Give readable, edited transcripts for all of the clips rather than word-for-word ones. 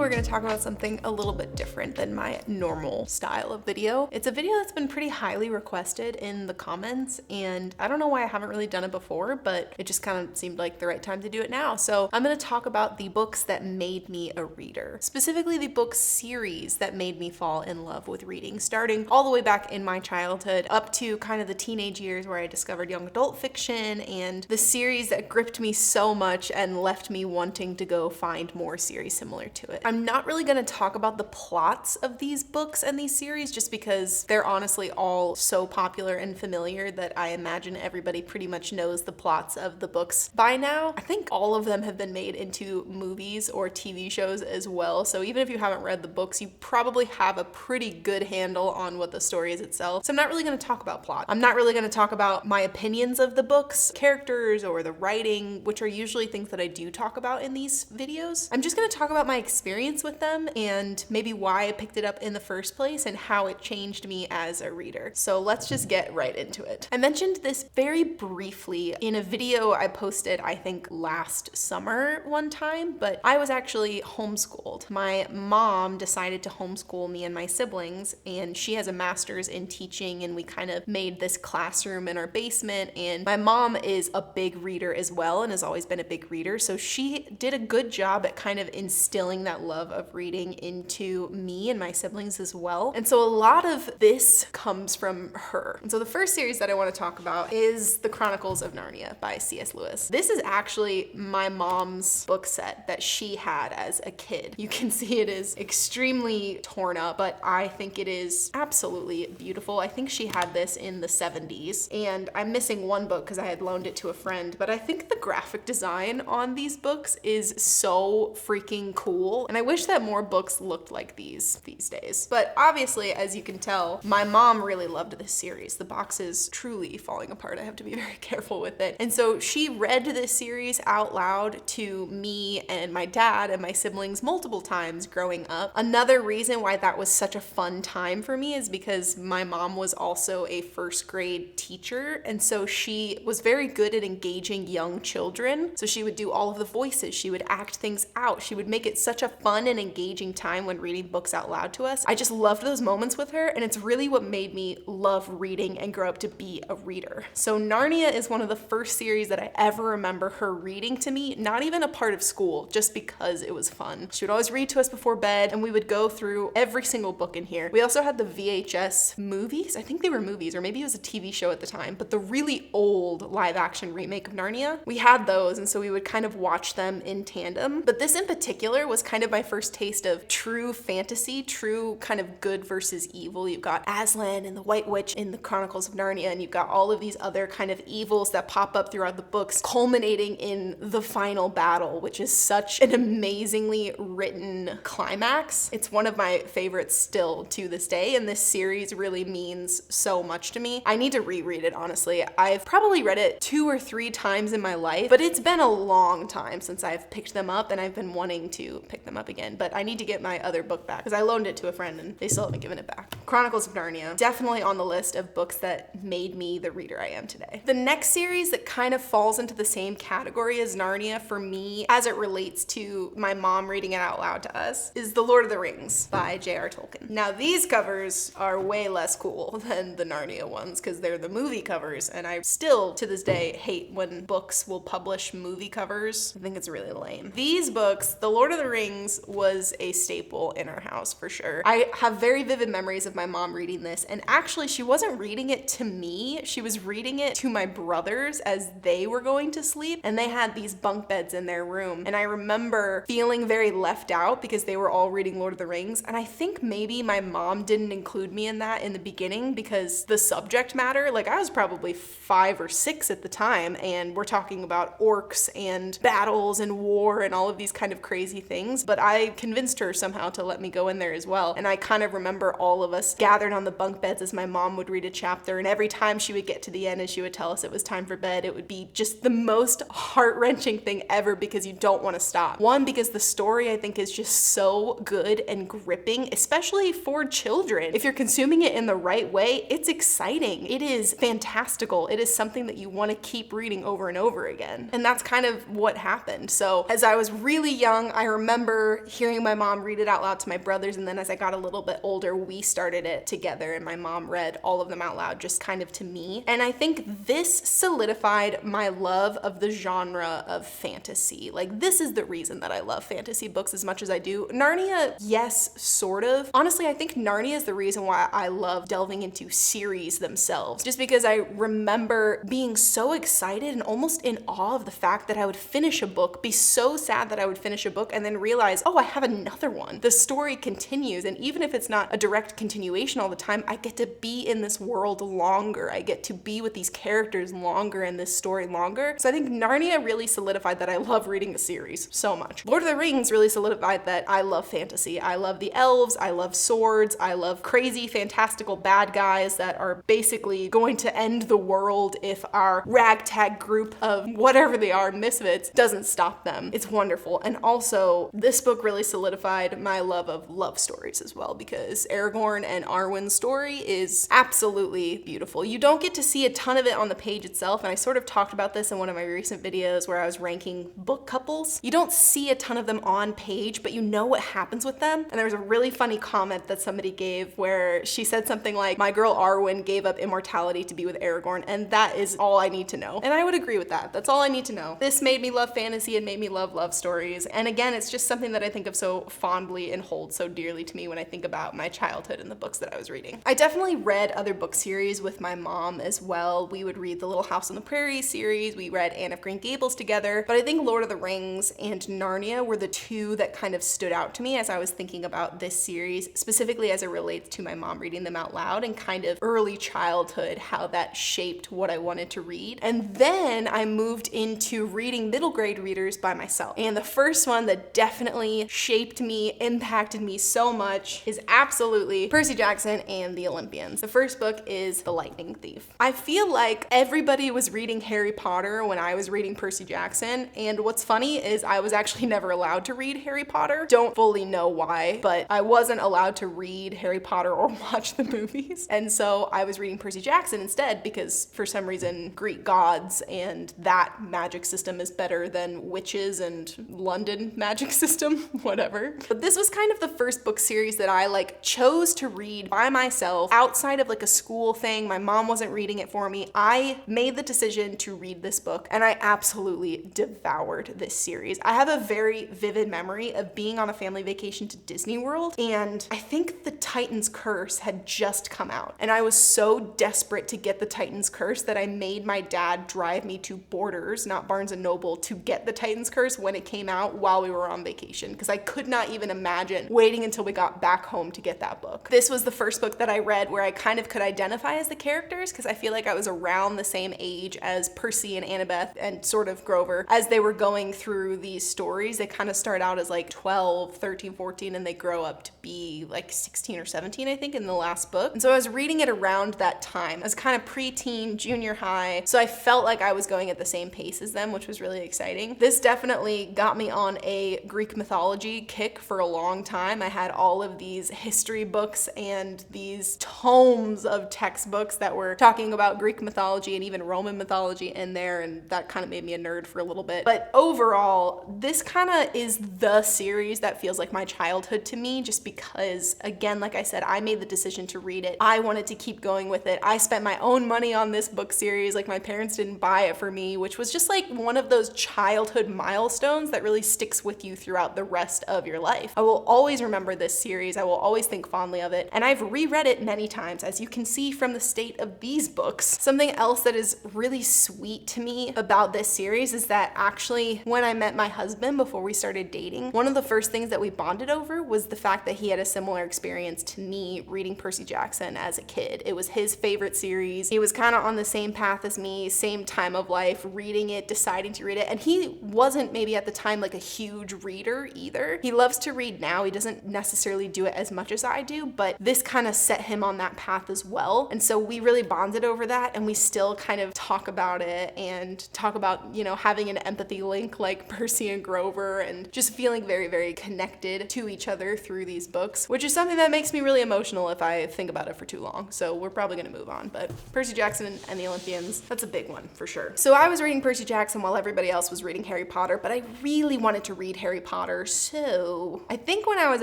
we're gonna talk about something a little bit different than my normal style of video. It's a video that's been pretty highly requested in the comments, and I don't know why I haven't really done it before, but it just kind of seemed like the right time to do it now. So I'm gonna talk about the books that made me a reader, specifically the book series that made me fall in love with reading, starting all the way back in my childhood up to kind of the teenage years where I discovered young adult fiction and the series that gripped me so much and left me wanting to go find more series similar to it. I'm not really going to talk about the plots of these books and these series just because they're honestly all so popular and familiar that I imagine everybody pretty much knows the plots of the books by now. I think all of them have been made into movies or TV shows as well, so even if you haven't read the books, you probably have a pretty good handle on what the story is itself. So I'm not really going to talk about plot. I'm not really going to talk about my opinions of the books, characters, or the writing, which are usually things that I do talk about in these videos. I'm just going to talk about my experience with them and maybe why I picked it up in the first place and how it changed me as a reader. So let's just get right into it. I mentioned this very briefly in a video I posted, I think last summer one time, but I was actually homeschooled. My mom decided to homeschool me and my siblings, and she has a master's in teaching, and we kind of made this classroom in our basement, and my mom is a big reader as well and has always been a big reader, so she did a good job at kind of instilling that love of reading into me and my siblings as well. And so a lot of this comes from her. And so the first series that I want to talk about is The Chronicles of Narnia by C.S. Lewis. This is actually my mom's book set that she had as a kid. You can see it is extremely torn up, but I think it is absolutely beautiful. I think she had this in the 70s, and I'm missing one book because I had loaned it to a friend, but I think the graphic design on these books is so freaking cool, and I wish that more books looked like these days. But obviously, as you can tell, my mom really loved this series. The box is truly falling apart. I have to be very careful with it. And so she read this series out loud to me and my dad and my siblings multiple times growing up. Another reason why that was such a fun time for me is because my mom was also a first grade teacher, and so she was very good at engaging young children. So she would do all of the voices, she would act things out, she would make it such a fun and engaging time when reading books out loud to us. I just loved those moments with her, and it's really what made me love reading and grow up to be a reader. So Narnia is one of the first series that I ever remember her reading to me, not even a part of school, just because it was fun. She would always read to us before bed, and we would go through every single book in here. We also had the VHS movies. I think they were movies, or maybe it was a TV show at the time, but the really old live action remake of Narnia, we had those, and so we would kind of watch them in tandem. But this in particular was kind of my first taste of true fantasy, true kind of good versus evil. You've got Aslan and the White Witch in the Chronicles of Narnia, and you've got all of these other kind of evils that pop up throughout the books, culminating in the final battle, which is such an amazingly written climax. It's one of my favorites still to this day, and this series really means so much to me. I need to reread it, honestly. I've probably read it 2 or 3 times in my life, but it's been a long time since I've picked them up, and I've been wanting to pick them up again, but I need to get my other book back because I loaned it to a friend and they still haven't given it back. Chronicles of Narnia, definitely on the list of books that made me the reader I am today. The next series that kind of falls into the same category as Narnia for me as it relates to my mom reading it out loud to us is The Lord of the Rings by J.R. Tolkien. Now these covers are way less cool than the Narnia ones because they're the movie covers, and I still to this day hate when books will publish movie covers. I think it's really lame. These books, The Lord of the Rings, was a staple in our house for sure. I have very vivid memories of my mom reading this, and actually she wasn't reading it to me, she was reading it to my brothers as they were going to sleep, and they had these bunk beds in their room, and I remember feeling very left out because they were all reading Lord of the Rings, and I think maybe my mom didn't include me in that in the beginning because the subject matter, like I was probably 5 or 6 at the time, and we're talking about orcs and battles and war and all of these kind of crazy things, but I convinced her somehow to let me go in there as well, and I kind of remember all of us gathered on the bunk beds as my mom would read a chapter, and every time she would get to the end and she would tell us it was time for bed, it would be just the most heart-wrenching thing ever because you don't want to stop. One, because the story I think is just so good and gripping, especially for children. If you're consuming it in the right way, it's exciting. It is fantastical. It is something that you want to keep reading over and over again. And that's kind of what happened. So as I was really young, I remember remember hearing my mom read it out loud to my brothers, and then as I got a little bit older, we started it together and my mom read all of them out loud just kind of to me. And I think this solidified my love of the genre of fantasy. Like, this is the reason that I love fantasy books as much as I do. Narnia, yes, sort of. Honestly, I think Narnia is the reason why I love delving into series themselves, just because I remember being so excited and almost in awe of the fact that I would finish a book, be so sad that I would finish a book, and then realize, oh, I have another one. The story continues, and even if it's not a direct continuation all the time, I get to be in this world longer. I get to be with these characters longer and this story longer. So I think Narnia really solidified that I love reading a series so much. Lord of the Rings really solidified that I love fantasy. I love the elves, I love swords, I love crazy, fantastical bad guys that are basically going to end the world if our ragtag group of whatever they are, misfits, doesn't stop them. It's wonderful. And also, this book really solidified my love of love stories as well, because Aragorn and Arwen's story is absolutely beautiful. You don't get to see a ton of it on the page itself, and I sort of talked about this in one of my recent videos where I was ranking book couples. You don't see a ton of them on page, but you know what happens with them. And there was a really funny comment that somebody gave where she said something like, my girl Arwen gave up immortality to be with Aragorn, and that is all I need to know. And I would agree with that. That's all I need to know. This made me love fantasy and made me love love stories. And again, it's just something that I think of so fondly and hold so dearly to me when I think about my childhood and the books that I was reading. I definitely read other book series with my mom as well. We would read the Little House on the Prairie series. We read Anne of Green Gables together. But I think Lord of the Rings and Narnia were the two that kind of stood out to me as I was thinking about this series, specifically as it relates to my mom reading them out loud and kind of early childhood, how that shaped what I wanted to read. And then I moved into reading middle grade readers by myself. And the first one that definitely shaped me, impacted me so much, is absolutely Percy Jackson and the Olympians. The first book is The Lightning Thief. I feel like everybody was reading Harry Potter when I was reading Percy Jackson, and what's funny is I was actually never allowed to read Harry Potter. Don't fully know why, but I wasn't allowed to read Harry Potter or watch the movies. And so I was reading Percy Jackson instead because for some reason Greek gods and that magic system is better than witches and London magic system, whatever. But this was kind of the first book series that I chose to read by myself outside of a school thing. My mom wasn't reading it for me. I made the decision to read this book and I absolutely devoured this series. I have a very vivid memory of being on a family vacation to Disney World, and I think The Titan's Curse had just come out. And I was so desperate to get The Titan's Curse that I made my dad drive me to Borders, not Barnes & Noble, to get The Titan's Curse when it came out while we were on vacation, because I could not even imagine waiting until we got back home to get that book. This was the first book that I read where I kind of could identify as the characters, because I feel like I was around the same age as Percy and Annabeth and sort of Grover as they were going through these stories. They kind of start out as 12, 13, 14, and they grow up to be 16 or 17, I think, in the last book. And so I was reading it around that time. I was kind of preteen, junior high, so I felt like I was going at the same pace as them, which was really exciting. This definitely got me on a Greek mythology kick for a long time. I had all of these history books and these tomes of textbooks that were talking about Greek mythology and even Roman mythology in there, and that kind of made me a nerd for a little bit. But overall, this kind of is the series that feels like my childhood to me, just because, again, like I said, I made the decision to read it. I wanted to keep going with it. I spent my own money on this book series. My parents didn't buy it for me, which was just one of those childhood milestones that really sticks with you throughout the rest of your life. I will always remember this series. I will always think fondly of it. And I've reread it many times, as you can see from the state of these books. Something else that is really sweet to me about this series is that actually when I met my husband before we started dating, one of the first things that we bonded over was the fact that he had a similar experience to me reading Percy Jackson as a kid. It was his favorite series. He was kind of on the same path as me, same time of life, reading it, deciding to read it. And he wasn't maybe at the time a huge reader either. He loves to read now. He doesn't necessarily do it as much as I do, but this kind of set him on that path as well. And so we really bonded over that, and we still kind of talk about it and talk about, having an empathy link like Percy and Grover, and just feeling very, very connected to each other through these books, which is something that makes me really emotional if I think about it for too long. So we're probably gonna move on, but Percy Jackson and the Olympians, that's a big one for sure. So I was reading Percy Jackson while everybody else was reading Harry Potter, but I really wanted to read Harry Potter before. So I think when I was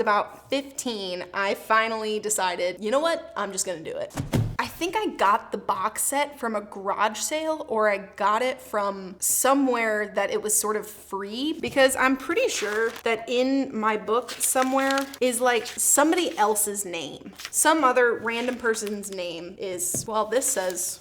about 15, I finally decided, you know what? I'm just gonna do it. I think I got the box set from a garage sale, or I got it from somewhere that it was sort of free, because I'm pretty sure that in my book somewhere is like somebody else's name. Some other random person's name is, well, this says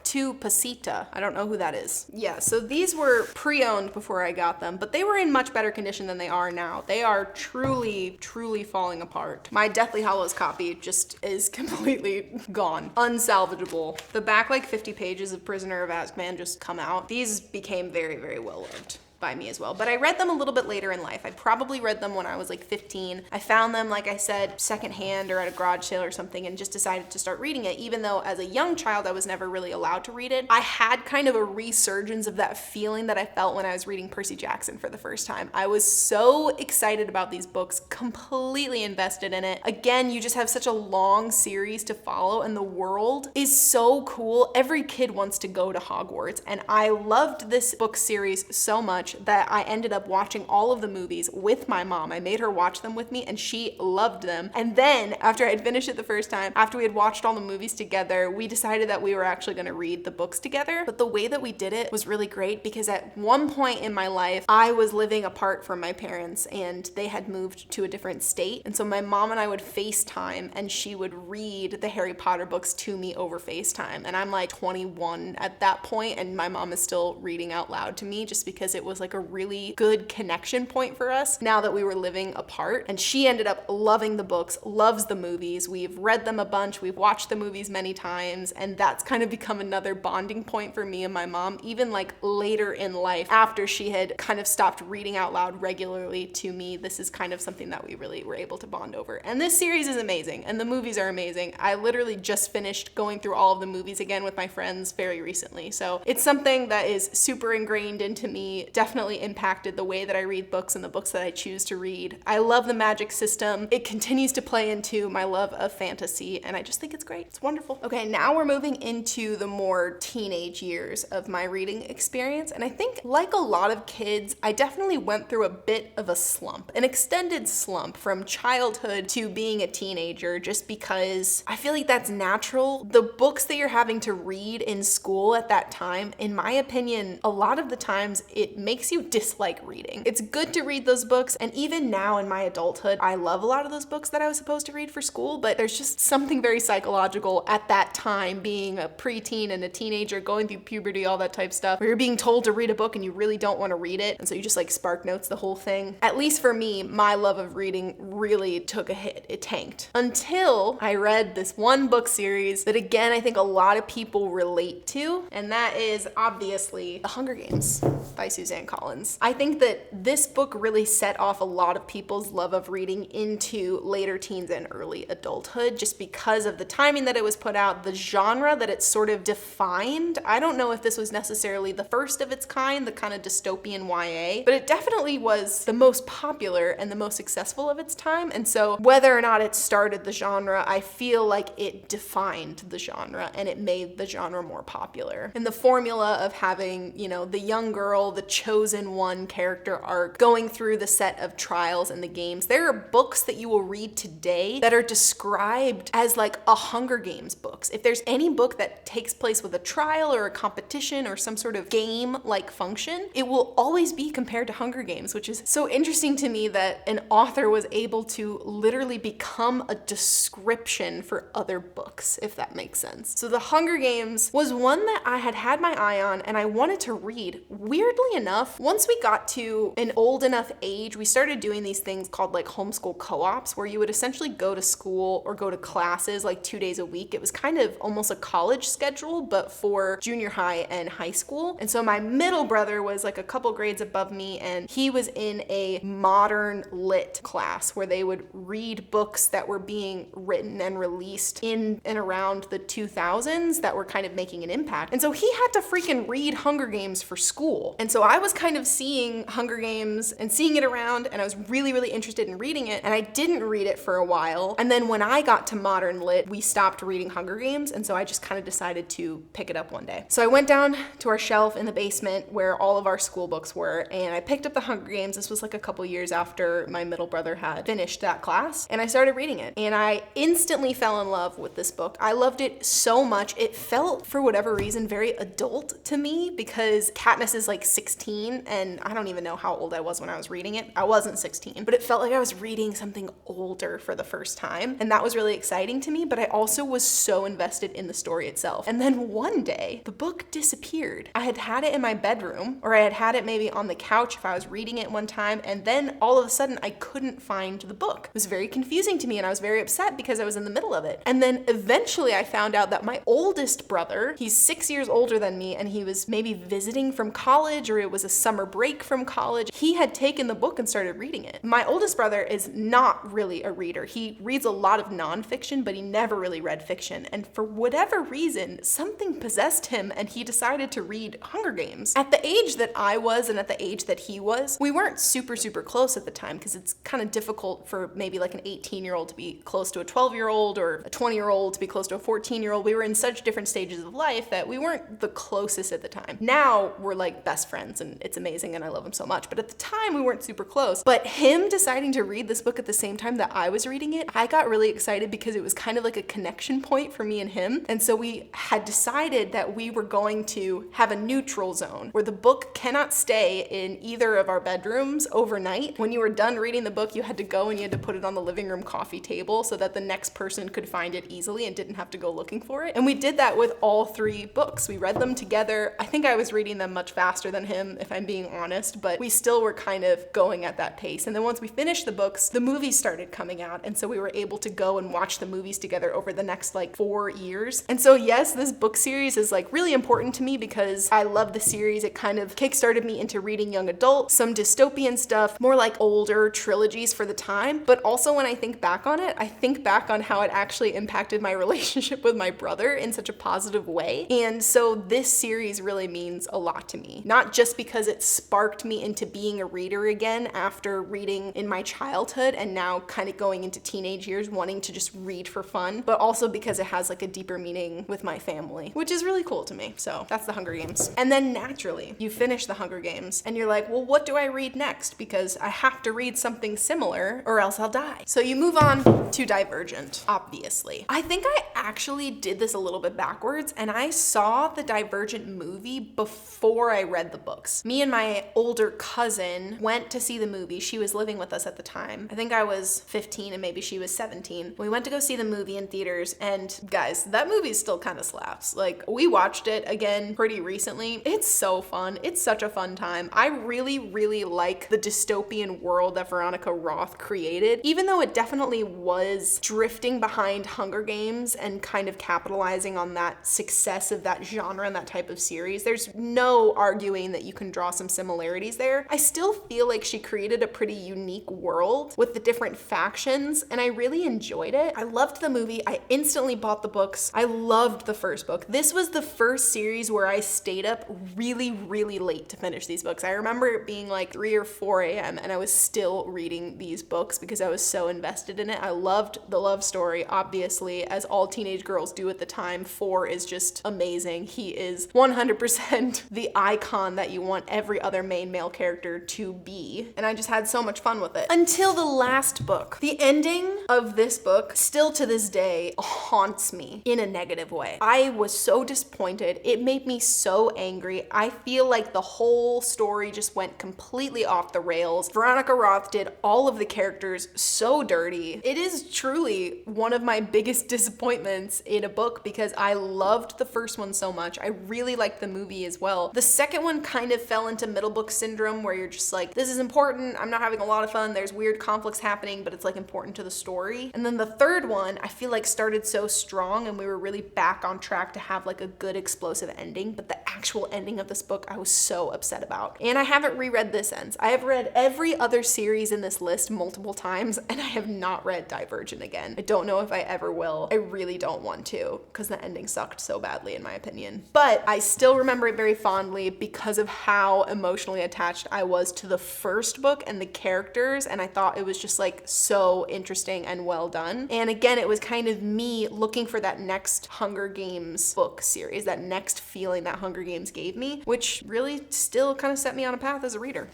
to Pasita. I don't know who that is. Yeah, so these were pre-owned before I got them, but they were in much better condition than they are now. They are truly, truly falling apart. My Deathly Hallows copy just is completely gone. Unsalvageable. The back like 50 pages of Prisoner of Azkaban just come out. These became very, very well loved by me as well. But I read them a little bit later in life. I probably read them when I was like 15. I found them, like I said, secondhand or at a garage sale or something, and just decided to start reading it, even though as a young child I was never really allowed to read it. I had kind of a resurgence of that feeling that I felt when I was reading Percy Jackson for the first time. I was so excited about these books, completely invested in it. Again, you just have such a long series to follow, and the world is so cool. Every kid wants to go to Hogwarts, and I loved this book series so much that I ended up watching all of the movies with my mom. I made her watch them with me, and she loved them. And then after I had finished it the first time, after we had watched all the movies together, we decided that we were actually going to read the books together. But the way that we did it was really great, because at one point in my life, I was living apart from my parents and they had moved to a different state. And so my mom and I would FaceTime, and she would read the Harry Potter books to me over FaceTime. And I'm like 21 at that point, and my mom is still reading out loud to me, just because it was like a really good connection point for us now that we were living apart. And she ended up loving the books, loves the movies. We've read them a bunch, we've watched the movies many times, and that's kind of become another bonding point for me and my mom, even like later in life, after she had kind of stopped reading out loud regularly to me. This is kind of something that we really were able to bond over. And this series is amazing, and the movies are amazing. I literally just finished going through all of the movies again with my friends very recently. So it's something that is super ingrained into me, definitely impacted the way that I read books and the books that I choose to read. I love the magic system. It continues to play into my love of fantasy, and I just think it's great. It's wonderful. Okay, now we're moving into the more teenage years of my reading experience, and I think, like a lot of kids, I definitely went through a bit of a slump, an extended slump from childhood to being a teenager, just because I feel like that's natural. The books that you're having to read in school at that time, in my opinion, a lot of the times it makes you dislike reading. It's good to read those books, and even now in my adulthood, I love a lot of those books that I was supposed to read for school, but there's just something very psychological at that time, being a preteen and a teenager, going through puberty, all that type stuff, where you're being told to read a book and you really don't want to read it, and so you just like spark notes the whole thing. At least for me, my love of reading really took a hit. It tanked. Until I read this one book series that, again, I think a lot of people relate to, and that is obviously The Hunger Games by Suzanne Collins. I think that this book really set off a lot of people's love of reading into later teens and early adulthood, just because of the timing that it was put out, the genre that it sort of defined. I don't know if this was necessarily the first of its kind, the kind of dystopian YA, but it definitely was the most popular and the most successful of its time. And so whether or not it started the genre, I feel like it defined the genre and it made the genre more popular. And the formula of having, you know, the young girl, the chosen one character arc, going through the set of trials and the games. There are books that you will read today that are described as like a Hunger Games books. If there's any book that takes place with a trial or a competition or some sort of game-like function, it will always be compared to Hunger Games, which is so interesting to me that an author was able to literally become a description for other books, if that makes sense. So The Hunger Games was one that I had my eye on and I wanted to read. Weirdly enough, once we got to an old enough age, we started doing these things called like homeschool co-ops, where you would essentially go to school or go to classes like 2 days a week. It was kind of almost a college schedule, but for junior high and high school. And so my middle brother was like a couple grades above me, and he was in a modern lit class where they would read books that were being written and released in and around the 2000s that were kind of making an impact. And so he had to freaking read Hunger Games for school. And so I was was kind of seeing Hunger Games and seeing it around, and I was really, really interested in reading it, and I didn't read it for a while. And then when I got to modern lit, we stopped reading Hunger Games, and so I just kind of decided to pick it up one day. So I went down to our shelf in the basement where all of our school books were, and I picked up the Hunger Games. This was like a couple years after my middle brother had finished that class, and I started reading it, and I instantly fell in love with this book. I loved it so much. It felt, for whatever reason, very adult to me because Katniss is like 16, and I don't even know how old I was when I was reading it. I wasn't 16, but it felt like I was reading something older for the first time, and that was really exciting to me, but I also was so invested in the story itself. And then one day, the book disappeared. I had had it in my bedroom, or I had had it maybe on the couch if I was reading it one time, and then all of a sudden I couldn't find the book. It was very confusing to me, and I was very upset because I was in the middle of it. And then eventually I found out that my oldest brother, he's 6 years older than me, and he was maybe visiting from college, or it was a summer break from college. He had taken the book and started reading it. My oldest brother is not really a reader. He reads a lot of nonfiction, but he never really read fiction. And for whatever reason, something possessed him, and he decided to read Hunger Games. At the age that I was and at the age that he was, we weren't super close at the time because it's kind of difficult for maybe like an 18-year-old to be close to a 12-year-old or a 20-year-old to be close to a 14-year-old. We were in such different stages of life that we weren't the closest at the time. Now we're like best friends, and it's amazing, and I love him so much. But at the time we weren't super close. But him deciding to read this book at the same time that I was reading it, I got really excited because it was kind of like a connection point for me and him. And so we had decided that we were going to have a neutral zone where the book cannot stay in either of our bedrooms overnight. When you were done reading the book, you had to go and you had to put it on the living room coffee table so that the next person could find it easily and didn't have to go looking for it. And we did that with all three books. We read them together. I think I was reading them much faster than him, if I'm being honest, but we still were kind of going at that pace. And then once we finished the books, the movies started coming out, and so we were able to go and watch the movies together over the next like 4 years. And so yes, this book series is like really important to me because I love the series. It kind of kickstarted me into reading young adult, some dystopian stuff, more like older trilogies for the time. But also when I think back on it, I think back on how it actually impacted my relationship with my brother in such a positive way. And so this series really means a lot to me, not just because it sparked me into being a reader again after reading in my childhood and now kind of going into teenage years wanting to just read for fun, but also because it has like a deeper meaning with my family, which is really cool to me. So that's the Hunger Games. And then naturally, you finish the Hunger Games and you're like, well, what do I read next? Because I have to read something similar or else I'll die. So you move on to Divergent, obviously. I think I actually did this a little bit backwards, and I saw the Divergent movie before I read the books. Me and my older cousin went to see the movie. She was living with us at the time. I think I was 15 and maybe she was 17. We went to go see the movie in theaters, and guys, that movie still kind of slaps. Like, we watched it again pretty recently. It's so fun. It's such a fun time. I really like the dystopian world that Veronica Roth created, even though it definitely was drifting behind Hunger Games and kind of capitalizing on that success of that genre and that type of series. There's no arguing that you can draw some similarities there. I still feel like she created a pretty unique world with the different factions, and I really enjoyed it. I loved the movie. I instantly bought the books. I loved the first book. This was the first series where I stayed up really late to finish these books. I remember it being like 3 or 4 a.m. and I was still reading these books because I was so invested in it. I loved the love story, obviously, as all teenage girls do at the time. 4 is just amazing. He is 100% the icon that you want every other main male character to be. And I just had so much fun with it. Until the last book. The ending of this book still to this day haunts me in a negative way. I was so disappointed. It made me so angry. I feel like the whole story just went completely off the rails. Veronica Roth did all of the characters so dirty. It is truly one of my biggest disappointments in a book because I loved the first one so much. I really liked the movie as well. The second one kind of fell into middle book syndrome where you're just like, this is important. I'm not having a lot of fun. There's weird conflicts happening, but it's like important to the story. And then the third one, I feel like started so strong and we were really back on track to have like a good explosive ending. But the actual ending of this book, I was so upset about. And I haven't reread this since. I have read every other series in this list multiple times and I have not read Divergent again. I don't know if I ever will. I really don't want to because the ending sucked so badly in my opinion. But I still remember it very fondly because of how how emotionally attached I was to the first book and the characters, and I thought it was just like so interesting and well done. And again, it was kind of me looking for that next Hunger Games book series, that next feeling that Hunger Games gave me, which really still kind of set me on a path as a reader.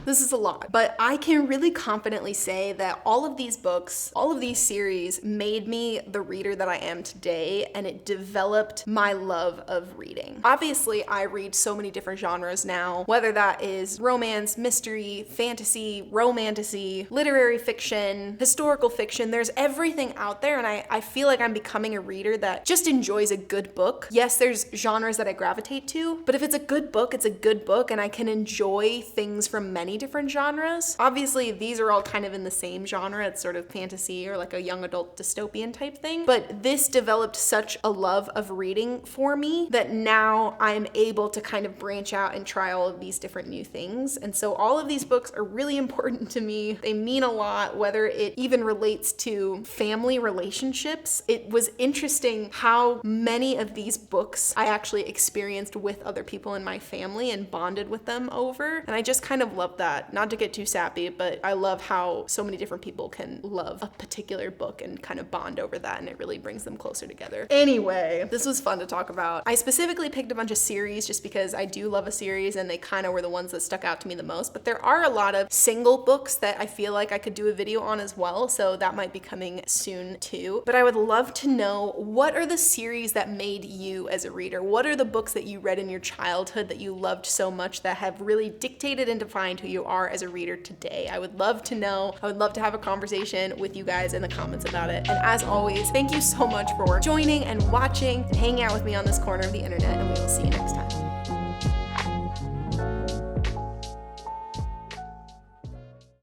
This is a lot, but I can really confidently say that all of these books, all of these series made me the reader that I am today, and it developed my love of reading. Obviously, I read so many different genres now, whether that is romance, mystery, fantasy, romantasy, literary fiction, historical fiction. There's everything out there, and I feel like I'm becoming a reader that just enjoys a good book. Yes, there's genres that I gravitate to, but if it's a good book, it's a good book, and I can enjoy things from many different genres. Obviously, these are all kind of in the same genre. It's sort of fantasy or like a young adult dystopian type thing. But this developed such a love of reading for me that now I'm able to kind of branch out and try all of these different new things. And so all of these books are really important to me. They mean a lot, whether it even relates to family relationships. It was interesting how many of these books I actually experienced with other people in my family and bonded with them over. And I just kind of love that. Not to get too sappy, but I love how so many different people can love a particular book and kind of bond over that, and it really brings them closer together. Anyway, this was fun to talk about. I specifically picked a bunch of series just because I do love a series and they kind of were the ones that stuck out to me the most, but there are a lot of single books that I feel like I could do a video on as well, so that might be coming soon too. But I would love to know, what are the series that made you as a reader? What are the books that you read in your childhood that you loved so much that have really dictated and defined who you are as a reader today? I would love to know. I would love to have a conversation with you guys in the comments about it. And as always, thank you so much for joining and watching and hanging out with me on this corner of the internet, and we will see you next time.